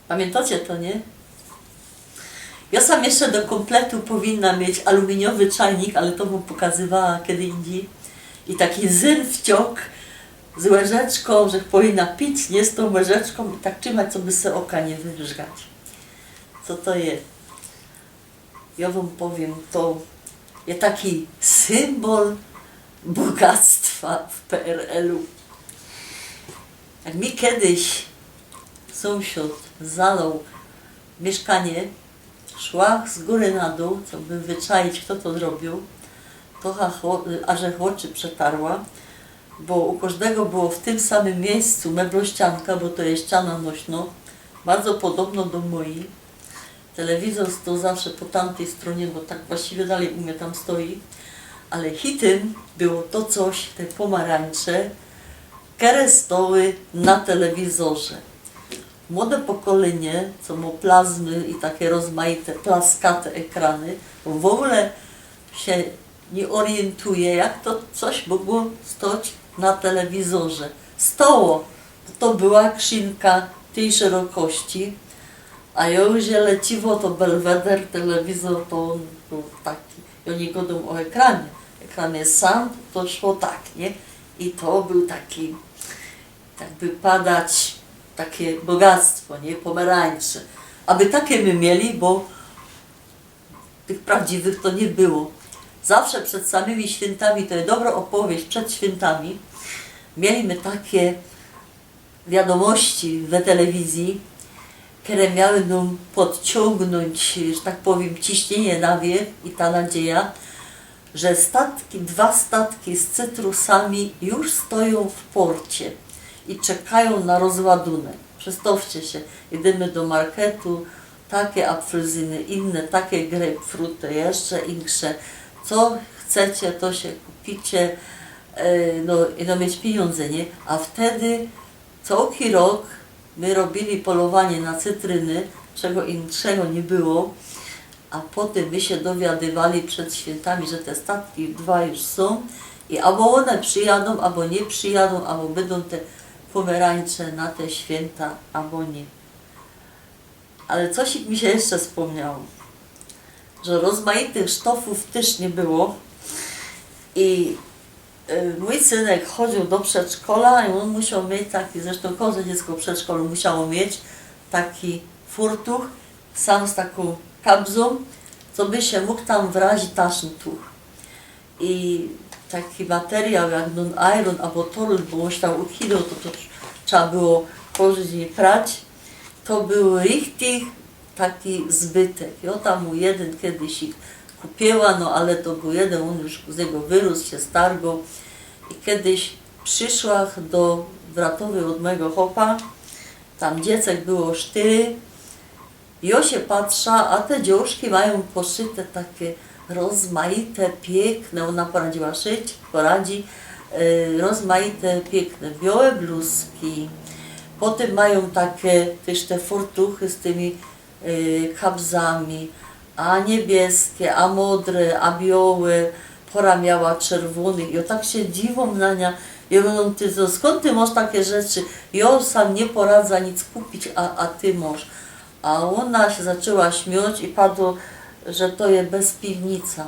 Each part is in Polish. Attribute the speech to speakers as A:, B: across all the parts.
A: Pamiętacie to, nie? Ja sam jeszcze do kompletu powinna mieć aluminiowy czajnik, ale to bym pokazywała kiedy indziej. I taki zynwciok z łyżeczką, że powinna pić, nie, z tą łyżeczką i tak trzymać, co by se oka nie wyżgać. Co to jest? Ja wam powiem, to jest taki symbol bogactwa w PRL-u. Jak mi kiedyś sąsiad zalał mieszkanie, szła z góry na dół, co by wyczaić, kto to zrobił, to aż oczy przetarła, bo u każdego było w tym samym miejscu meblościanka, bo to jest ściana nośno, bardzo podobno do mojej. Telewizor stał zawsze po tamtej stronie, bo tak właściwie dalej u mnie tam stoi, ale hitem było to coś, te pomarańcze, które stoły na telewizorze. Młode pokolenie, co ma plazmy i takie rozmaite, plaskate ekrany, w ogóle się nie orientuje, jak to coś mogło stać na telewizorze. Stało, to była krzynka tej szerokości, a ja już leciwo to belweder, telewizor to on był taki, ja nie godą o ekranie. Ekran jest sam, to szło tak, nie? I to był taki, jakby padać, takie bogactwo, nie? Pomarańcze. Aby takie my mieli, bo tych prawdziwych to nie było. Zawsze przed samymi świętami, to jest dobra opowieść, przed świętami mieliśmy takie wiadomości w telewizji, które miały nam podciągnąć, że tak powiem, ciśnienie na wierzch i ta nadzieja, że statki, 2 statki z cytrusami już stoją w porcie i czekają na rozładunek. Przedstawcie się, idziemy do marketu, takie apelsyny, inne, takie grapefruity, jeszcze insze. Co chcecie, to się kupicie, no mieć pieniądze, nie? A wtedy co rok my robili polowanie na cytryny, czego innego nie było, a potem my się dowiadywali przed świętami, że te statki 2 już są i albo one przyjadą, albo nie przyjadą, albo będą te pomarańcze na te święta, albo nie. Ale coś mi się jeszcze wspomniało, że rozmaitych sztofów też nie było i mój synek chodził do przedszkola i on musiał mieć taki, zresztą każde dziecko w przedszkolu musiało mieć taki furtuch, sam z taką kabzą, co by się mógł tam wrazić taschentuch. I taki materiał jak non-iron albo torl, bo on się tam uchylał, to trzeba było położyć i prać. To był richtig taki zbytek. Ja tam mu jeden kiedyś ich kupiła, no ale to był jeden, on już z niego wyrósł, się stargał. I kiedyś przyszła do Wratowy od mojego chłopa, tam dziecek było 4, ja się patrza, a te dziążki mają poszyte takie rozmaite, piękne, ona poradziła szyć, rozmaite, piękne, białe bluzki. Potem mają takie też te furtuchy z tymi kabzami, a niebieskie, a modre, a białe, pora miała czerwony. Ja tak się dziwą na nią. Ja mówię, ty skąd ty masz takie rzeczy? Ja sam nie poradza nic kupić, a ty masz. A ona się zaczęła śmiać i padło, że to jest bez piwnica.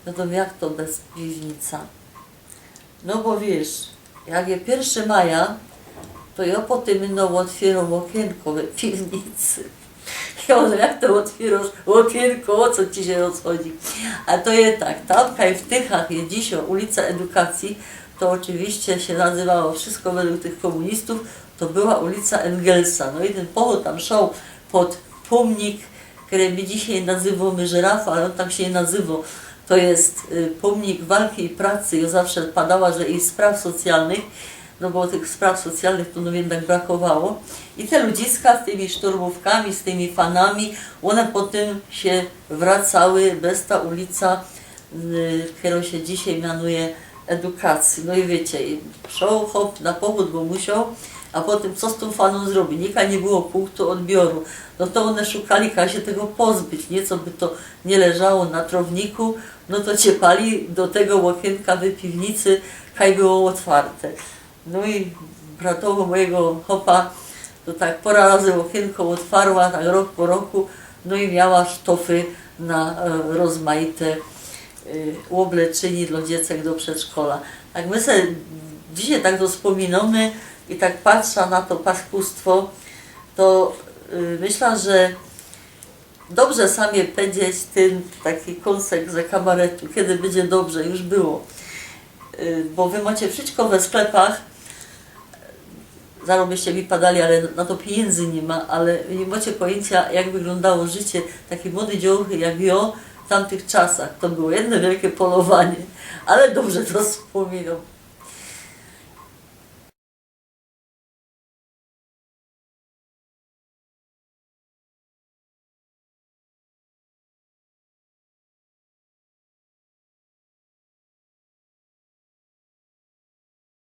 A: No to jak to bez piwnica? No bo wiesz, jak jest 1 maja, to ja potem no otwieram okienko w piwnicy. Ja mówię, jak to otwierasz okienko, o co ci się rozchodzi? A to jest tak, tam w Tychach jest dzisiaj ulica Edukacji, to oczywiście się nazywało wszystko według tych komunistów, to była ulica Engelsa. No i ten powód tam szedł pod pomnik, który my dzisiaj nazywamy Żyrafa, ale on tak się nie nazywał. To jest pomnik walki i pracy. Ja zawsze padała, że i spraw socjalnych, no bo tych spraw socjalnych to no jednak brakowało. I te ludziska z tymi szturmówkami, z tymi fanami, one potem się wracały bez ta ulica, którą się dzisiaj mianuje Edukacji. No i wiecie, szedł hop na powód, bo musiał, a potem co z tą faną zrobi? Nika nie było punktu odbioru. No to one szukali, jak się tego pozbyć, nie? Co by to nie leżało na trowniku, no to ciepali do tego okienka w piwnicy, kaj było otwarte. No i bratowo mojego chopa to tak pora razy okienko otwarła, tak rok po roku, no i miała sztofy na rozmaite uobleczyni dla dziecek do przedszkola. Tak my sobie dzisiaj tak to wspominamy i tak patrzę na to paskustwo, to myślę, że dobrze samie powiedzieć ten taki kąsek ze kabaretu, kiedy będzie dobrze, już było. Bo wy macie wszystko we sklepach, zaraz byście mi padali, ale na to pieniędzy nie ma, ale nie macie pojęcia, jak wyglądało życie takiej młodej dziołchy jak ja w tamtych czasach. To było jedno wielkie polowanie, ale dobrze to wspominam.